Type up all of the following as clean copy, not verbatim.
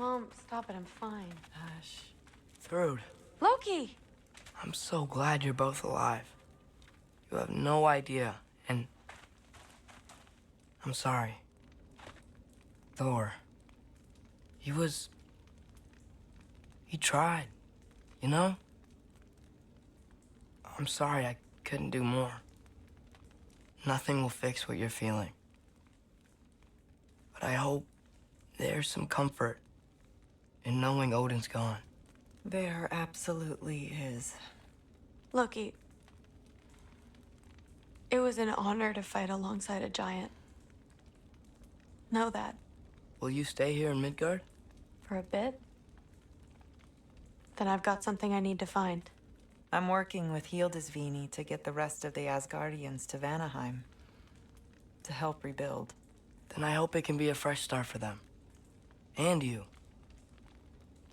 Mom, stop it. I'm fine. Hush. Thrud, Loki! I'm so glad you're both alive. You have no idea, and I'm sorry. Thor, he tried, you know? I'm sorry I couldn't do more. Nothing will fix what you're feeling. But I hope there's some comfort in knowing Odin's gone. There absolutely is. Loki, it was an honor to fight alongside a giant. Know that. Will you stay here in Midgard? For a bit. Then I've got something I need to find. I'm working with Hildisvini to get the rest of the Asgardians to Vanaheim. To help rebuild. Then I hope it can be a fresh start for them. And you.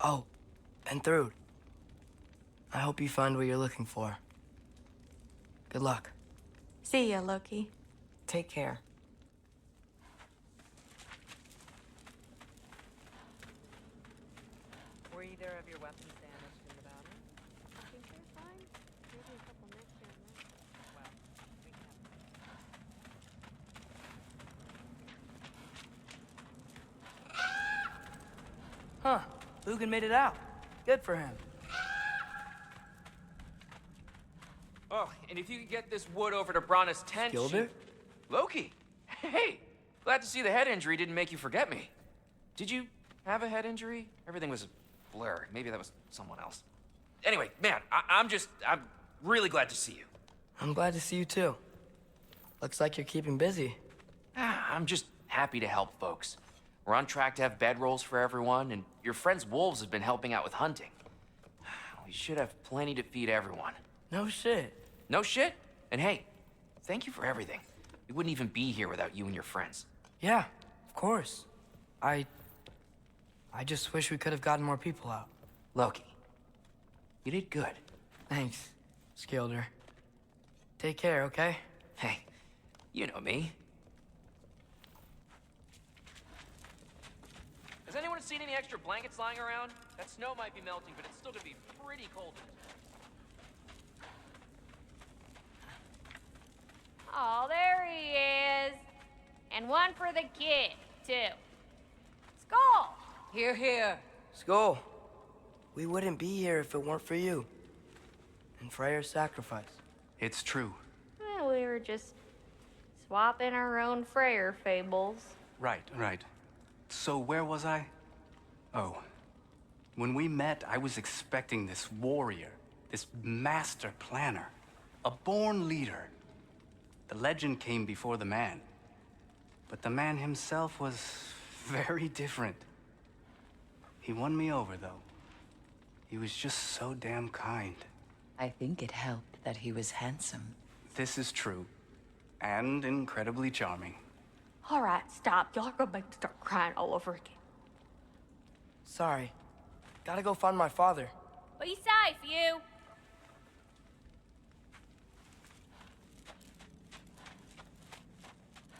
Oh, and Thrud. I hope you find what you're looking for. Good luck. See ya, Loki. Take care. Were either of your weapons damaged in the battle? I think they're fine. Maybe a couple next year. Well, we can. Huh. Lugan made it out. Good for him. Oh, and if you could get this wood over to Brana's tent, Gilder? Loki! Hey! Glad to see the head injury didn't make you forget me. Did you have a head injury? Everything was a blur. Maybe that was someone else. Anyway, man, I'm really glad to see you. I'm glad to see you too. Looks like you're keeping busy. I'm just happy to help folks. We're on track to have bedrolls for everyone, and your friend's wolves have been helping out with hunting. We should have plenty to feed everyone. No shit. No shit? And hey, thank you for everything. We wouldn't even be here without you and your friends. Yeah, of course. I just wish we could have gotten more people out. Loki, you did good. Thanks, Skilder. Take care, okay? Hey, you know me. Has anyone seen any extra blankets lying around? That snow might be melting, but it's still gonna be pretty cold. Oh, there he is. And one for the kid, too. Skull! Here, here. Skull, we wouldn't be here if it weren't for you. And Freyr's sacrifice. It's true. Well, we were just swapping our own Freyr fables. Right. So where was I? Oh. When we met, I was expecting this warrior, this master planner, a born leader. The legend came before the man. But the man himself was very different. He won me over, though. He was just so damn kind. I think it helped that he was handsome. This is true. And incredibly charming. All right, stop. Y'all are gonna make me start crying all over again. Sorry. Gotta go find my father. Be safe, you.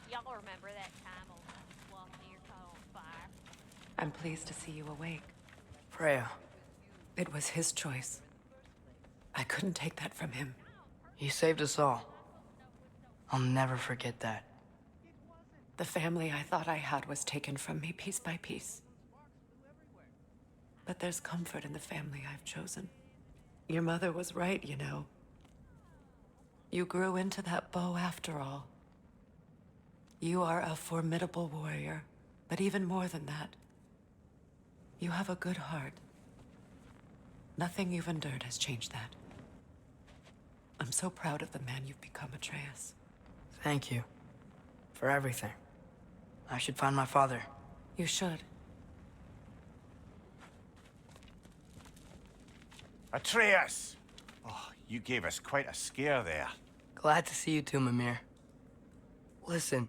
Y'all remember that time old swamp near caught on fire? I'm pleased to see you awake. Freya, It was his choice. I couldn't take that from him. he saved us all. I'll never forget that. The family I thought I had was taken from me piece by piece. But there's comfort in the family I've chosen. Your mother was right, you know. You grew into that bow after all. You are a formidable warrior, but even more than that, you have a good heart. Nothing you've endured has changed that. I'm so proud of the man you've become, Atreus. Thank you. For everything. I should find my father. You should. Atreus! Oh, you gave us quite a scare there. Glad to see you too, Mimir. Listen,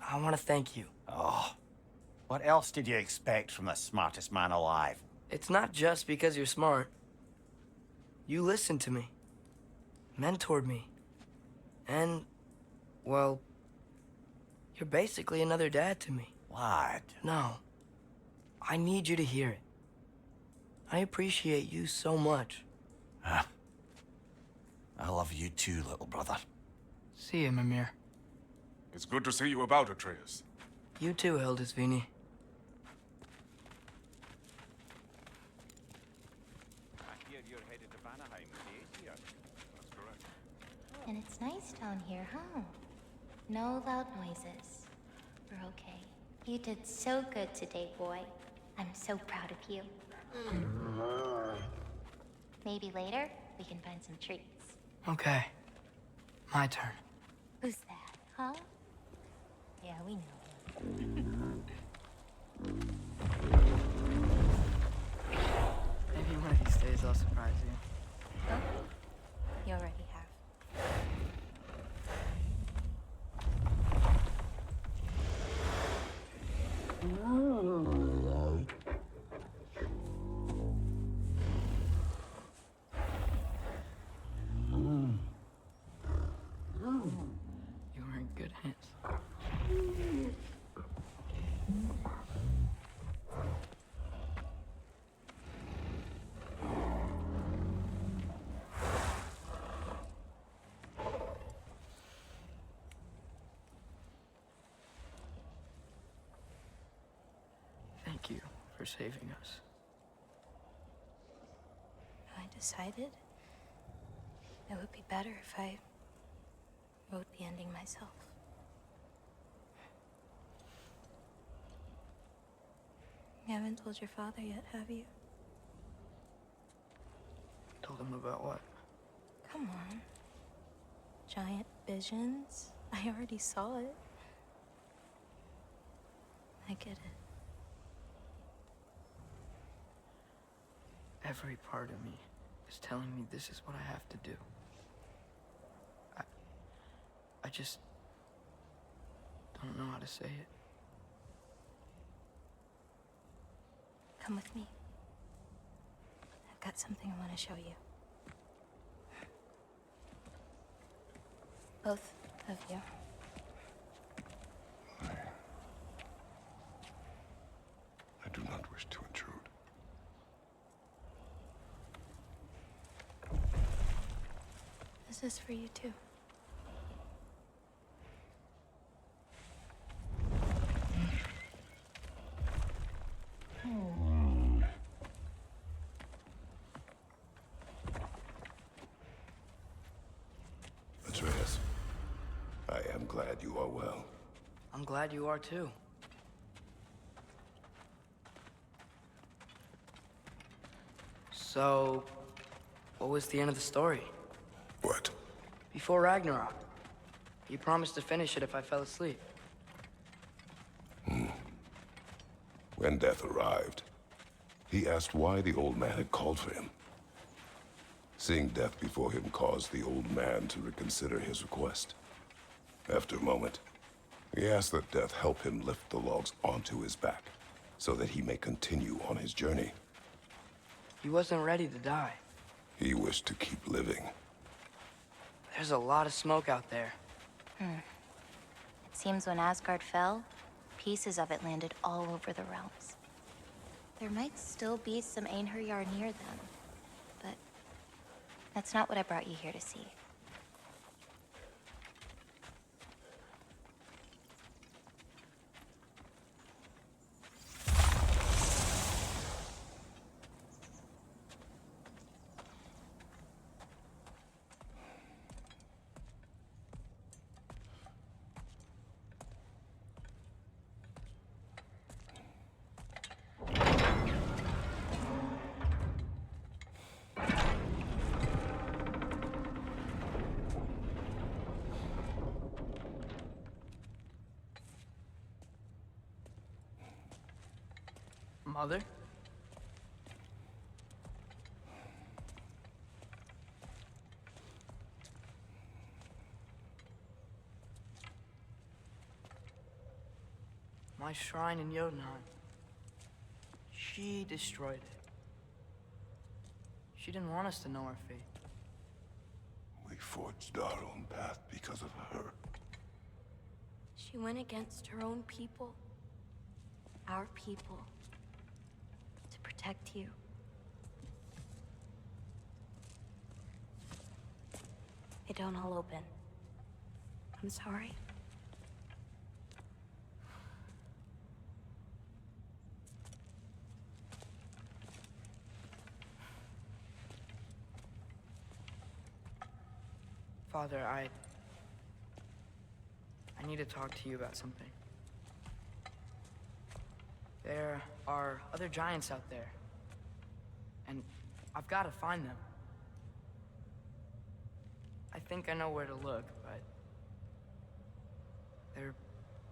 I want to thank you. Oh, what else did you expect from the smartest man alive? It's not just because you're smart. You listened to me, mentored me, and, well, you're basically another dad to me. Lad. No, I need you to hear it. I appreciate you so much. I love you too, little brother. See you, Mimir. It's good to see you about, Atreus. You too, Hildisvini. I hear you're headed to Vanaheim with the Aesir. That's correct. And it's nice down here, huh? No loud noises. We're okay. You did so good today, boy. I'm so proud of you. Maybe later, we can find some treats. Okay. My turn. Who's that, huh? Yeah, we know. Maybe one of these days I'll surprise you. Oh, you already have. You were in good hands. Thank you for saving us. I decided it would be better if I wrote the ending myself. You haven't told your father yet, have you? Told him about what? Come on. Giant visions? I already saw it. I get it. Every part of me is telling me this is what I have to do. I just don't know how to say it. Come with me. I've got something I want to show you. Both of you. I do not wish to intrude. This is for you too. Atreus, I am glad you are well. I'm glad you are too. So, what was the end of the story? What? Before Ragnarok, you promised to finish it if I fell asleep. When death arrived, he asked why the old man had called for him. Seeing death before him caused the old man to reconsider his request. After a moment, he asked that death help him lift the logs onto his back, so that he may continue on his journey. He wasn't ready to die. He wished to keep living. There's a lot of smoke out there. It seems when Asgard fell, pieces of it landed all over the realms. There might still be some Einherjar near them, but that's not what I brought you here to see. Mother? My shrine in Jotunheim. She destroyed it. She didn't want us to know our fate. We forged our own path because of her. She went against her own people. Our people. protect you. They don't all open. I'm sorry. Father, I need to talk to you about something. There are other giants out there, and I've got to find them. I think I know where to look, but they're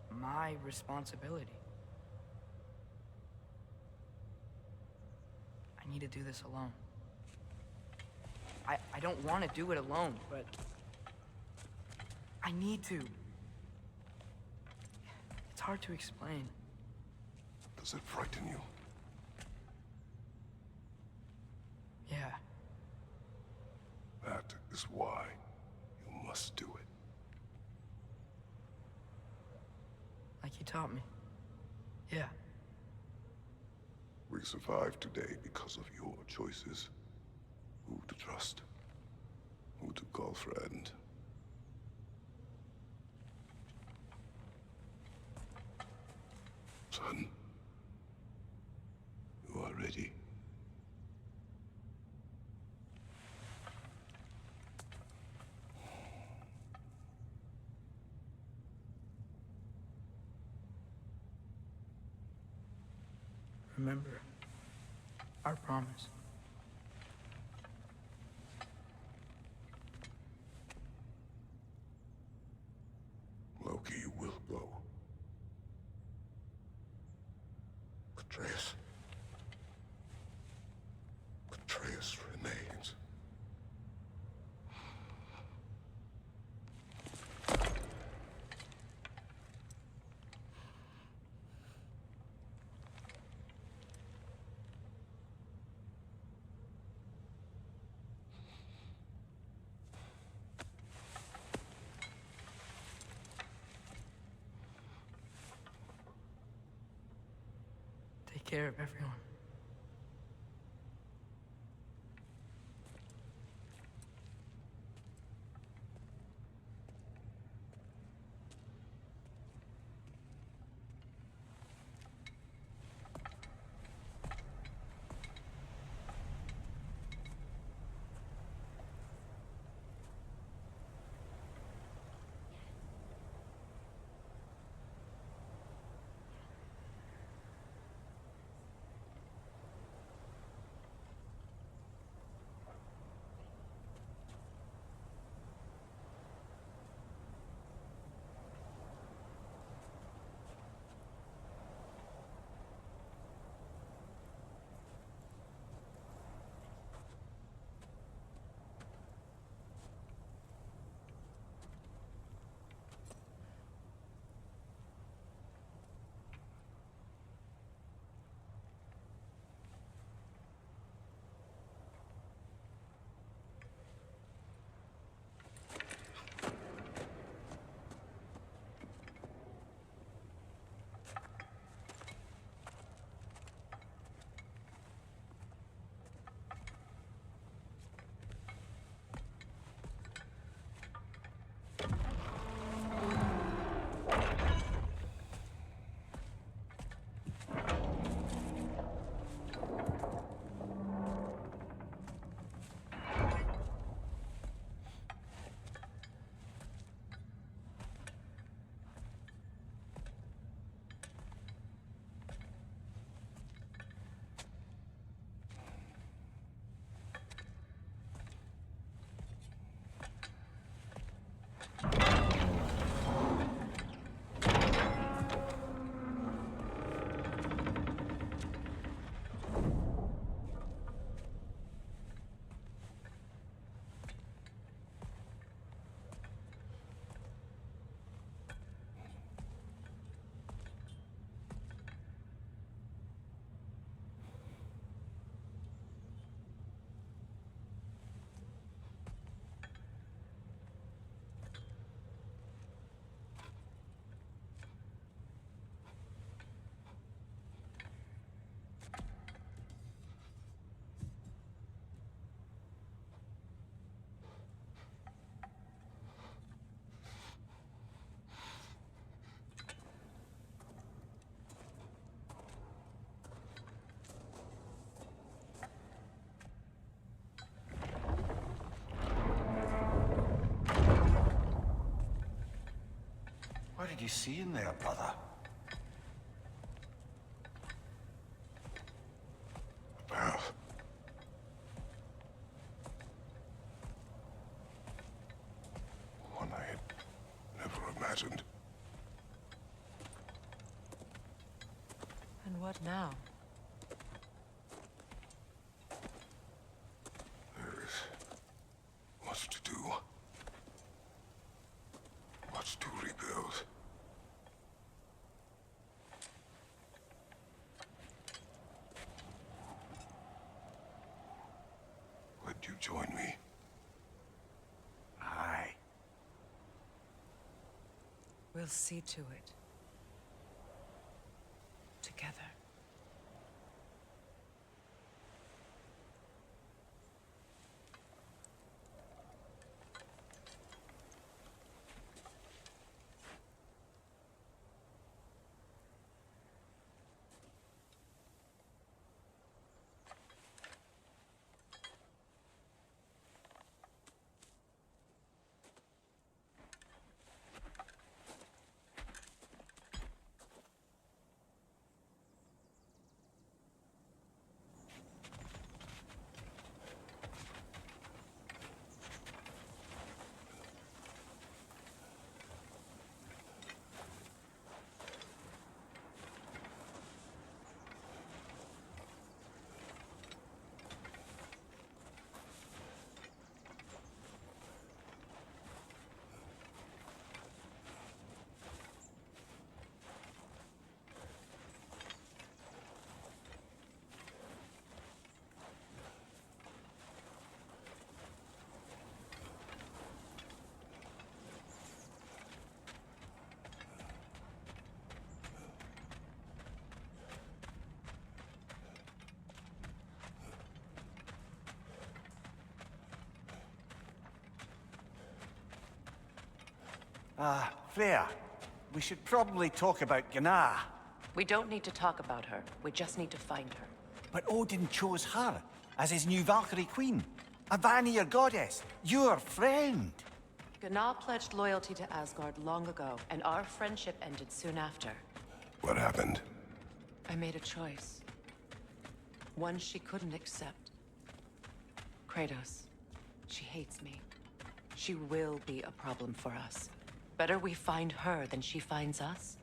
my responsibility. I need to do this alone. I don't want to do it alone, but I need to. It's hard to explain. Does it frighten you? Yeah. That is why you must do it. Like you taught me. Yeah. We survived today because of your choices. Who to trust, who to call friend. Son, you are ready. Remember our promise. Loki, you will go. Atreus. Atreus remains. Take care of everyone. you seeing there, brother? A path. One I had never imagined. And what now? There is much to do. Much to rebuild. Would you join me? Aye. We'll see to it. Together. Freya, we should probably talk about Gná. We don't need to talk about her. We just need to find her. But Odin chose her as his new Valkyrie queen. A Vanir goddess, your friend. Gná pledged loyalty to Asgard long ago, and our friendship ended soon after. What happened? I made a choice. One she couldn't accept. Kratos. She hates me. She will be a problem for us. Better we find her than she finds us.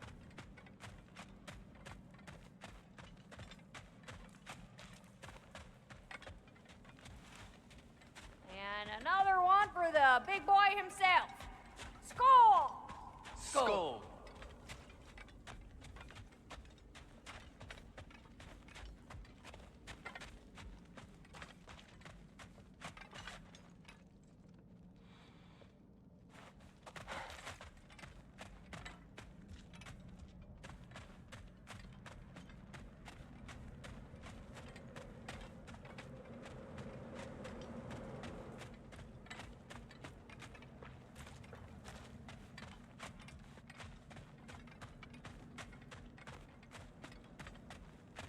And another one for the big boy himself. Skull! Skull.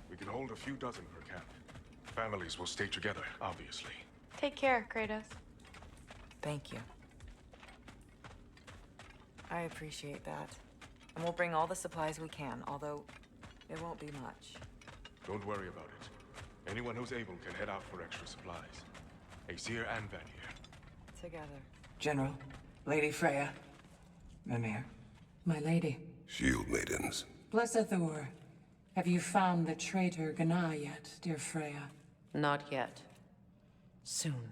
We can hold a few dozen per camp. Families will stay together, obviously. Take care, Kratos. Thank you. I appreciate that. And we'll bring all the supplies we can, although it won't be much. Don't worry about it. Anyone who's able can head out for extra supplies. Aesir and Vanir. Together. General, Lady Freya, Mimir, my lady. Shield maidens. Blessed Thor, have you found the traitor Gná yet, dear Freya? Not yet. Soon.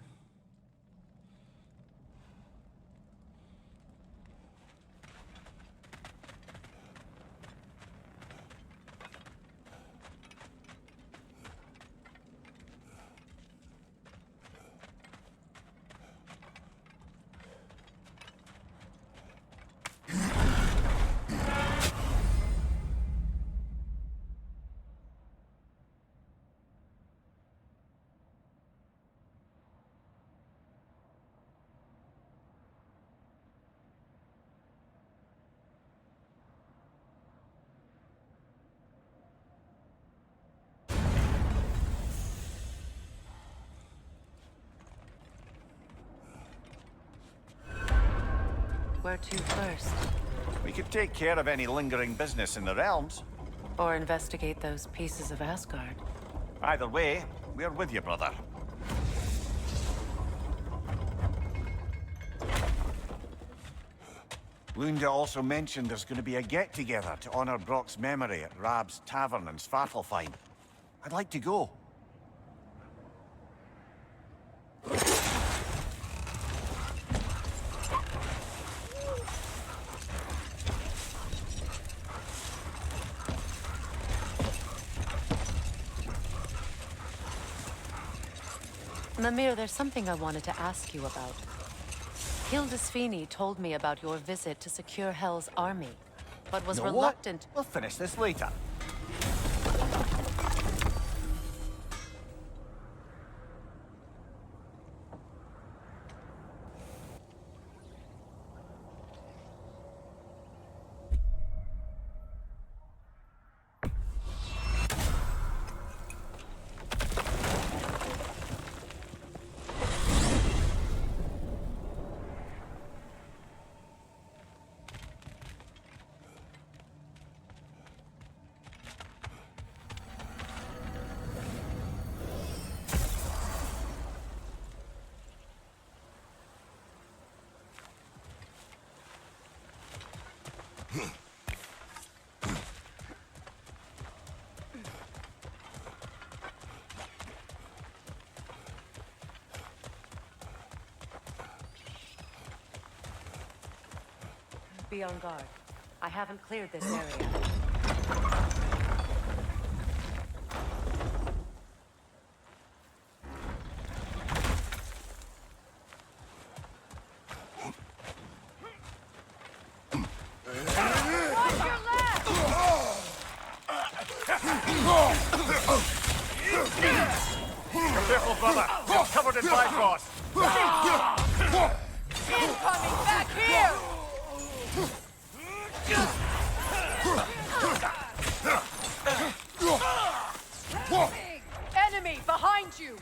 Where to first? We could take care of any lingering business in the realms. Or investigate those pieces of Asgard. Either way, we're with you, brother. Lunda also mentioned there's going to be a get-together to honor Brock's memory at Rab's Tavern in Svartalfheim. I'd like to go. Mimir, there's something I wanted to ask you about. Hildisvini told me about your visit to secure Hell's army, but was reluctant. We'll finish this later. Be on guard. I haven't cleared this area. Careful, brother. You're covered in Bifrost. Incoming back here! Enemy behind you!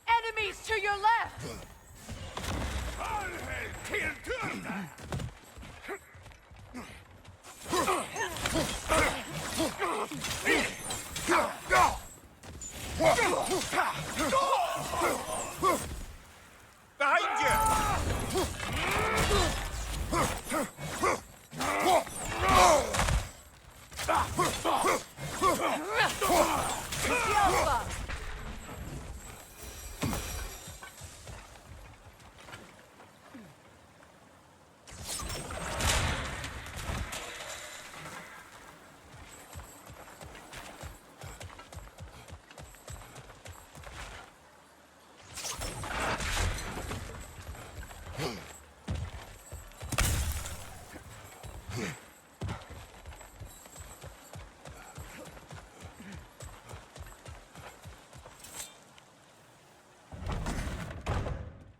Enemies to your left! Behind you!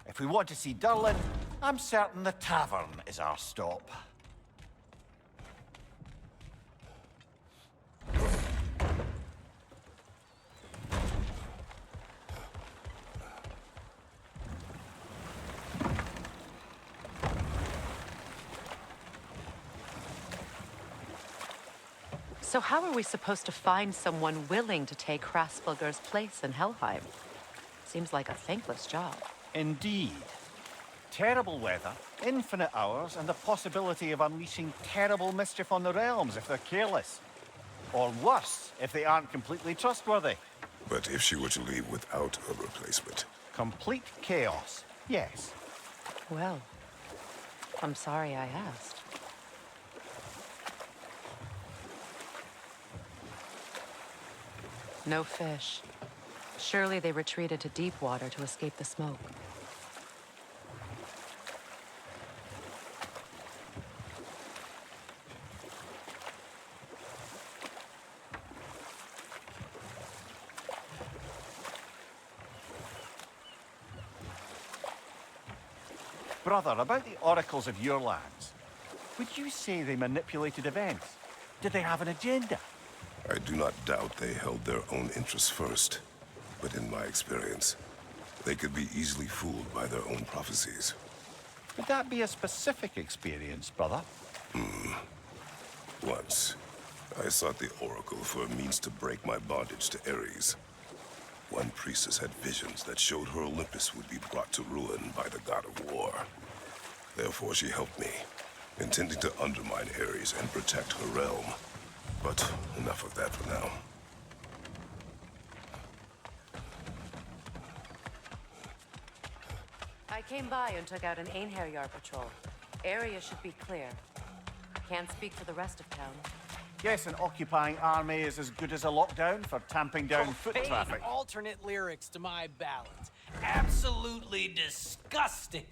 If we want to see Durlin, I'm certain the tavern is our stop. So how are we supposed to find someone willing to take Hrassfylgur's place in Helheim? Seems like a thankless job. Indeed. Terrible weather, infinite hours, and the possibility of unleashing terrible mischief on the realms if they're careless. Or worse, if they aren't completely trustworthy. But if she were to leave without a replacement? Complete chaos, yes. Well, I'm sorry I asked. No fish. Surely they retreated to deep water to escape the smoke. brother, about the oracles of your lands. Would you say they manipulated events? Did they have an agenda? I do not doubt they held their own interests first. But in my experience, they could be easily fooled by their own prophecies. Would that be a specific experience, brother? Once, I sought the Oracle for a means to break my bondage to Ares. One priestess had visions that showed her Olympus would be brought to ruin by the god of war. Therefore, she helped me, intending to undermine Ares and protect her realm. But enough of that for now. I came by and took out an Einherjar patrol. Area should be clear. Can't speak for the rest of town. Yes, an occupying army is as good as a lockdown for tamping down foot Profane traffic. alternate lyrics to my ballads. Absolutely disgusting.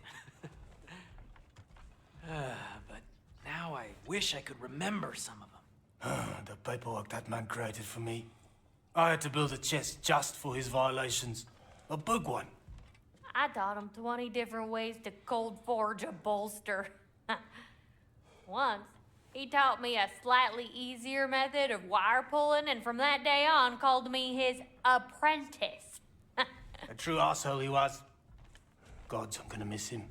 But now I wish I could remember some of them. The paperwork that man created for me. I had to build a chest just for his violations. A big one. I taught him 20 different ways to cold forge a bolster. Once, he taught me a slightly easier method of wire pulling, and from that day on called me his apprentice. A true asshole he was. Gods, I'm gonna miss him.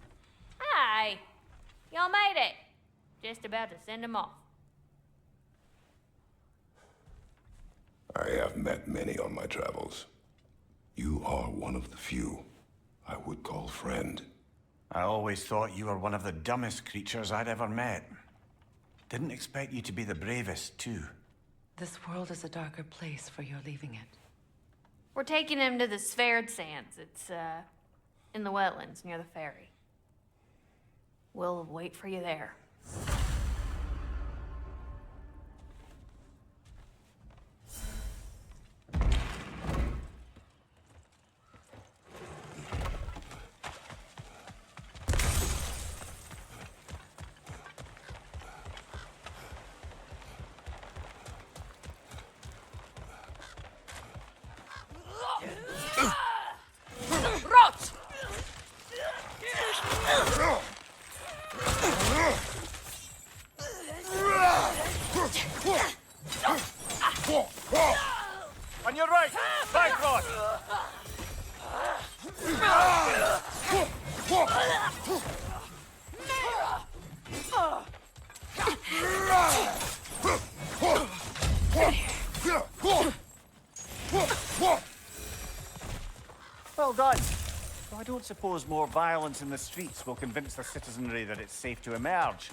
Hi, y'all made it. Just about to send him off. I have met many on my travels. You are one of the few I would call friend. I always thought you were one of the dumbest creatures I'd ever met. Didn't expect you to be the bravest, too. This world is a darker place for your leaving it. We're taking him to the Sverd Sands. It's, in the wetlands near the ferry. We'll wait for you there. Roach! On your right! Back, Rod! Well done. Though I don't suppose more violence in the streets will convince the citizenry that it's safe to emerge.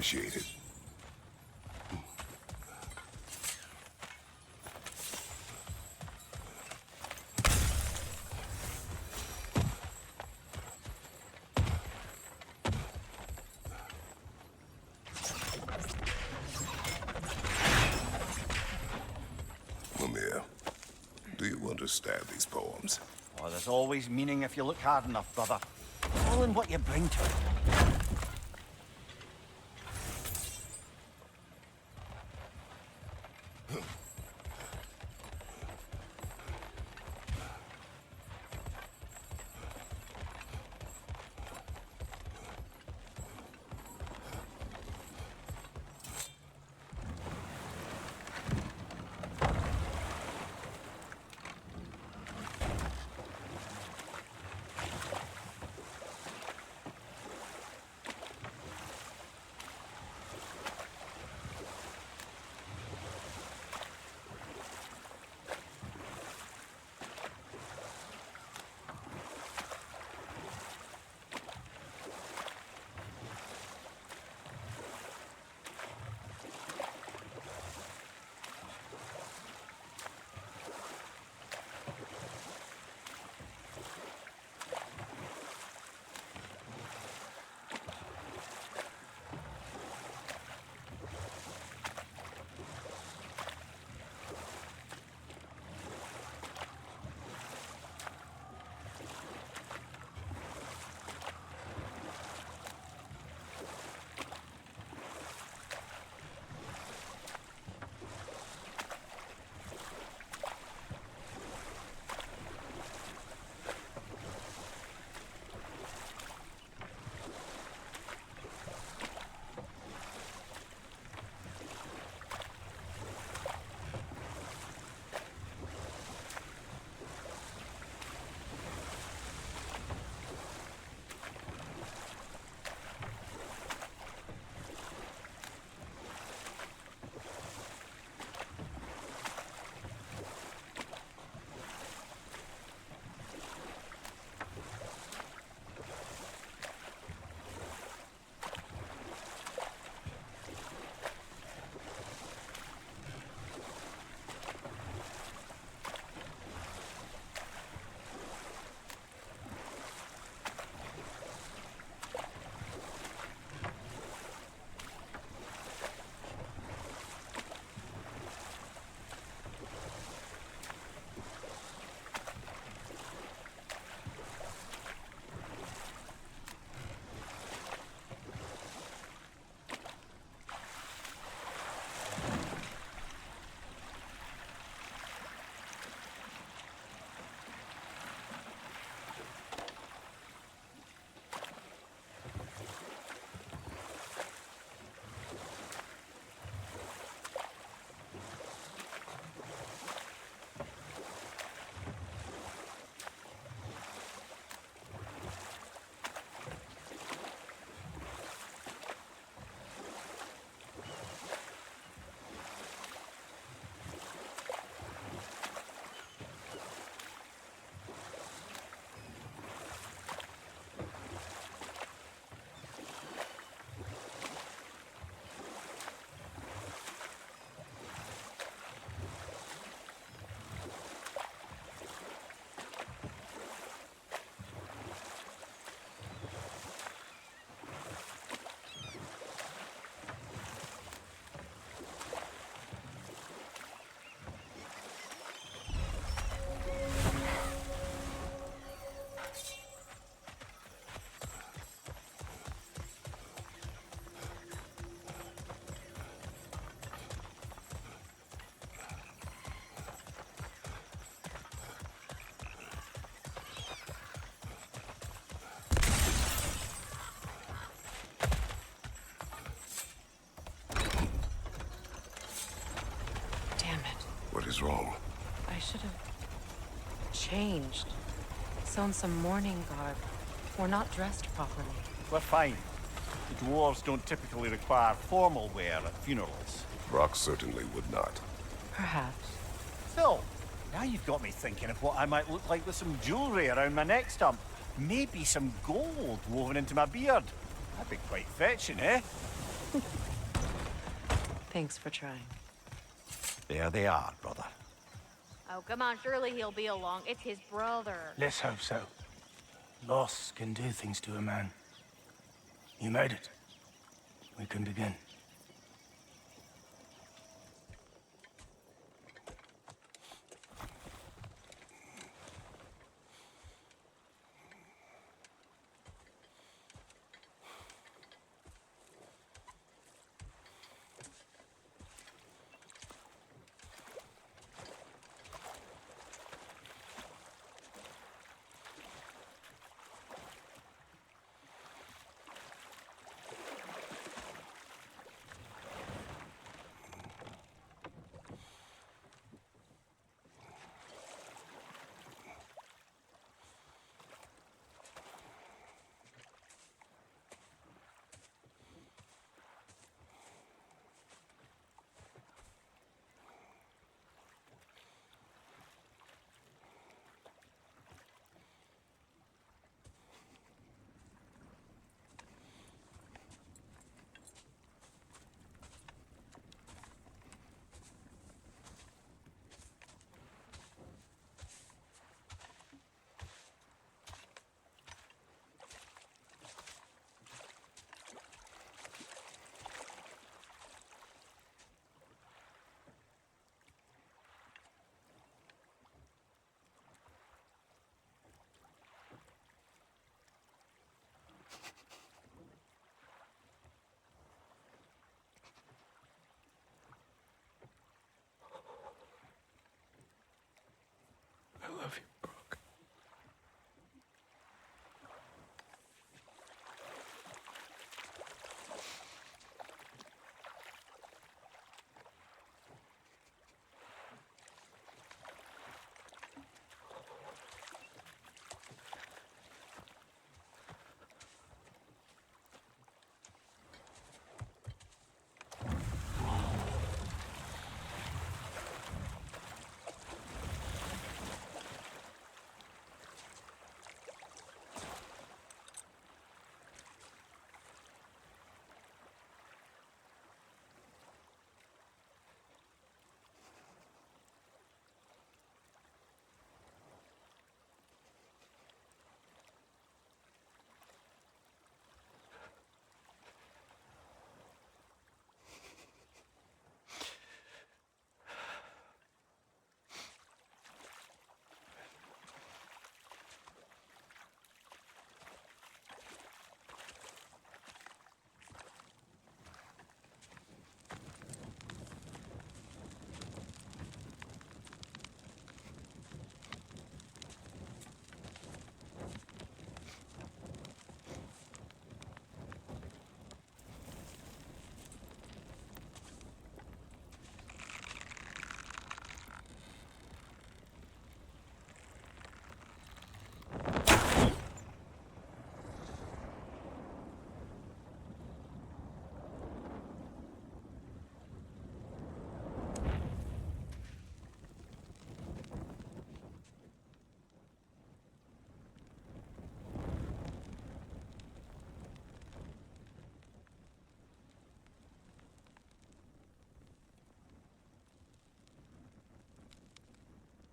appreciate it. Mimir, do you understand these poems? Oh, there's always meaning if you look hard enough, brother. All in what you bring to it. What is wrong? I should have changed. Sewn some mourning garb. We're not dressed properly. We're fine. The dwarves don't typically require formal wear at funerals. Brock certainly would not. Perhaps. Still, now you've got me thinking of what I might look like with some jewelry around my neck stump. Maybe some gold woven into my beard. That'd be quite fetching, eh? Thanks for trying. There they are, brother. Oh, come on, surely he'll be along. It's his brother. Let's hope so. Loss can do things to a man. You made it. We can begin. I love you, Brooke.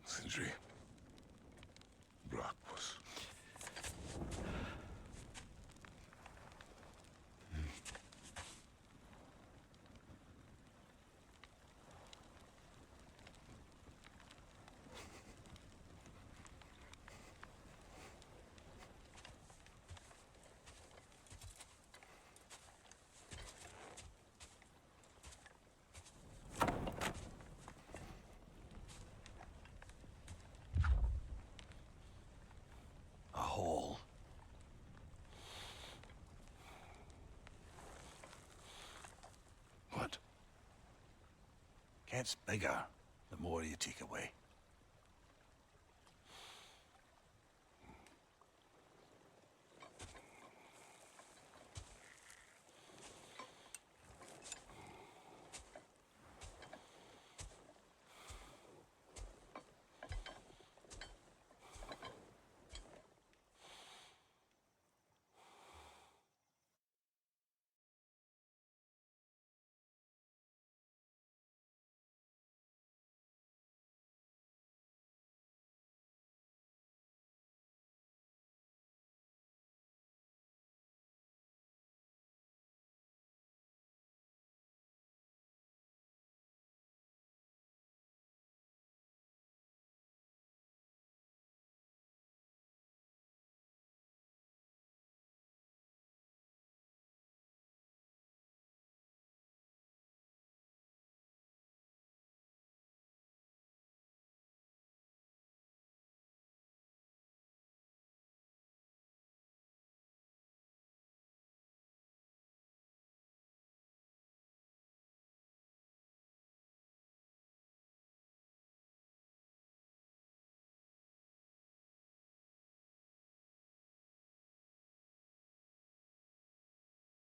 Sindri. Brock was... A hole. What? Gets bigger the more you take away.